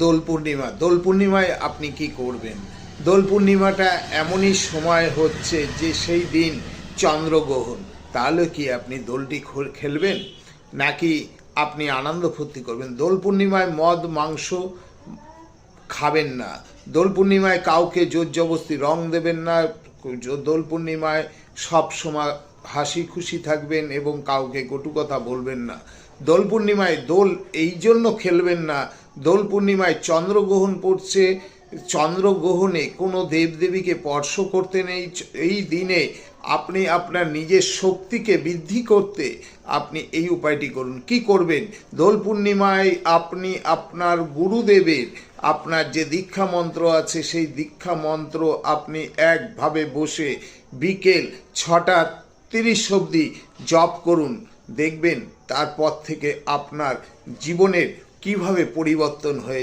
দোল পূর্ণিমা। দোল পূর্ণিমায় আপনি কি করবেন? দোল পূর্ণিমাটা এমনই সময় হচ্ছে যে সেই দিন চন্দ্রগ্রহণ। তাহলে কি আপনি দোলটি খেলবেন, নাকি আপনি আনন্দ ফুর্তি করবেন? দোল পূর্ণিমায় মদ মাংস খাবেন না। দোল পূর্ণিমায় কাউকে জোর জবরদস্তি রং দেবেন না। দোল পূর্ণিমায় সব সময় হাসি খুশি থাকবেন এবং কাউকে কটু কথা বলবেন না। দোল পূর্ণিমায় দোল এই জন্য খেলবেন না, দোল পূর্ণিমায় চন্দ্রগ্রহণ পড়ছে। চন্দ্রগ্রহণে কোনো দেবদেবীকে স্পর্শ করতে নেই। এই দিনে আপনি আপনার নিজের শক্তিকে বৃদ্ধি করতে আপনি এই উপায়টি করুন। কি করবেন? দোল পূর্ণিমায় আপনি আপনার গুরুদেবের আপনার যে দীক্ষা মন্ত্র আছে সেই দীক্ষা মন্ত্র আপনি একভাবে বসে বিকেল 6:30 অবধি জপ করুন। দেখবেন তারপর থেকে আপনার জীবনের কিভাবে পরিবর্তন হয়ে